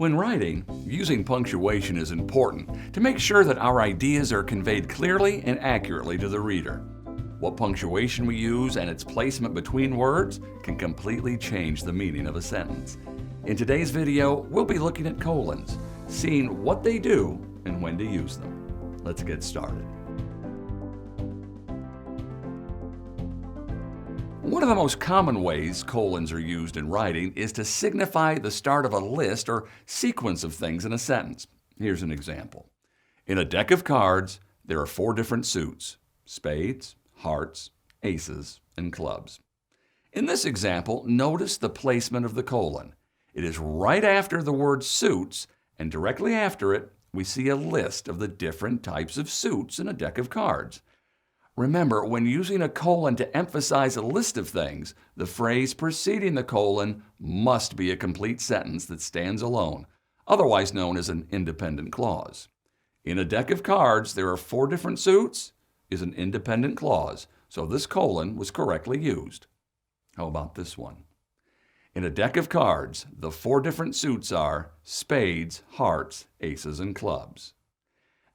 When writing, using punctuation is important to make sure that our ideas are conveyed clearly and accurately to the reader. What punctuation we use and its placement between words can completely change the meaning of a sentence. In today's video, we'll be looking at colons, seeing what they do and when to use them. Let's get started. One of the most common ways colons are used in writing is to signify the start of a list or sequence of things in a sentence. Here's an example. In a deck of cards, there are 4 different suits: spades, hearts, aces, and clubs. In this example, notice the placement of the colon. It is right after the word suits, and directly after it, we see a list of the different types of suits in a deck of cards. Remember, when using a colon to emphasize a list of things, the phrase preceding the colon must be a complete sentence that stands alone, otherwise known as an independent clause. In a deck of cards, there are 4 different suits is an independent clause, so this colon was correctly used. How about this one? In a deck of cards, the 4 different suits are spades, hearts, aces, and clubs.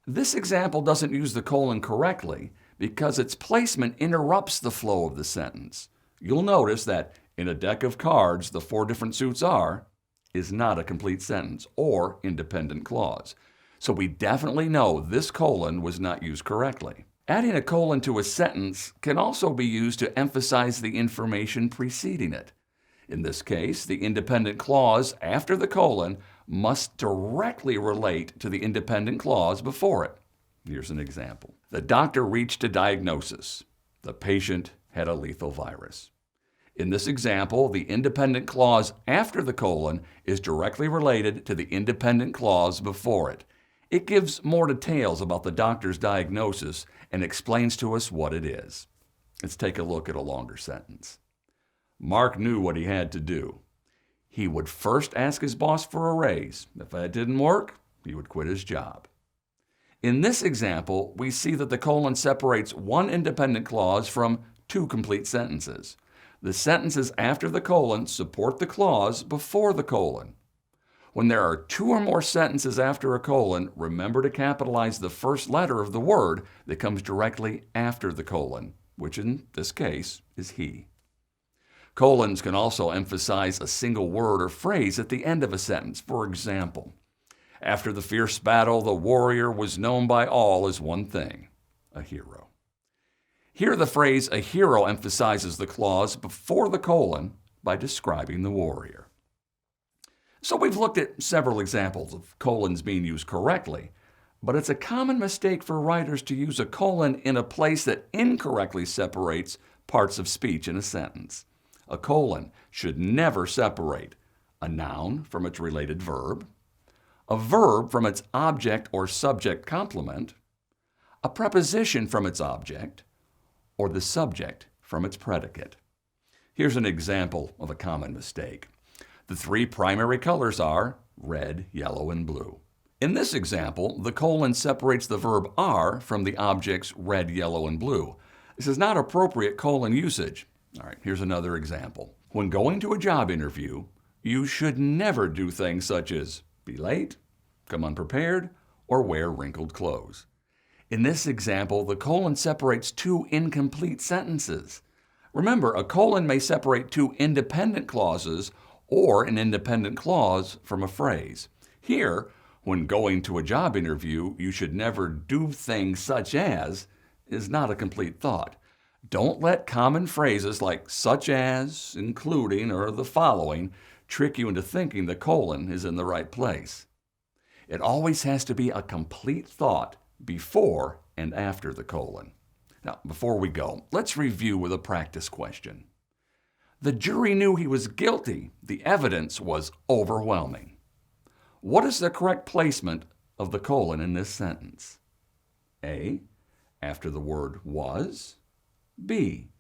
This example doesn't use the colon correctly because its placement interrupts the flow of the sentence. You'll notice that in a deck of cards, the 4 different suits are is not a complete sentence or independent clause. So we definitely know this colon was not used correctly. Adding a colon to a sentence can also be used to emphasize the information preceding it. In this case, the independent clause after the colon must directly relate to the independent clause before it. Here's an example. The doctor reached a diagnosis. The patient had a lethal virus. In this example, the independent clause after the colon is directly related to the independent clause before it. It gives more details about the doctor's diagnosis and explains to us what it is. Let's take a look at a longer sentence. Mark knew what he had to do. He would first ask his boss for a raise. If that didn't work, he would quit his job. In this example, we see that the colon separates one independent clause from 2 complete sentences. The sentences after the colon support the clause before the colon. When there are 2 or more sentences after a colon, remember to capitalize the first letter of the word that comes directly after the colon, which in this case is he. Colons can also emphasize a single word or phrase at the end of a sentence. For example, after the fierce battle, the warrior was known by all as one thing, a hero. Here the phrase a hero emphasizes the clause before the colon by describing the warrior. So we've looked at several examples of colons being used correctly, but it's a common mistake for writers to use a colon in a place that incorrectly separates parts of speech in a sentence. A colon should never separate a noun from its related verb, a verb from its object or subject complement, a preposition from its object, or the subject from its predicate. Here's an example of a common mistake. The 3 primary colors are red, yellow, and blue. In this example, the colon separates the verb are from the objects red, yellow, and blue. This is not appropriate colon usage. All right, here's another example. When going to a job interview, you should never do things such as be late, come unprepared, or wear wrinkled clothes. In this example, the colon separates 2 incomplete sentences. Remember, a colon may separate 2 independent clauses or an independent clause from a phrase. Here, when going to a job interview, you should never do things such as is not a complete thought. Don't let common phrases like such as, including, or the following trick you into thinking the colon is in the right place. It always has to be a complete thought before and after the colon. Now, before we go, let's review with a practice question. The jury knew he was guilty. The evidence was overwhelming. What is the correct placement of the colon in this sentence? A, after the word was. B,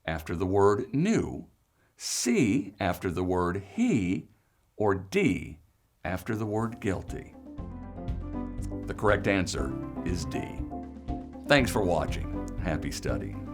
after the word knew. C, after the word he. Or D, after the word guilty. The correct answer is D. Thanks for watching. Happy studying.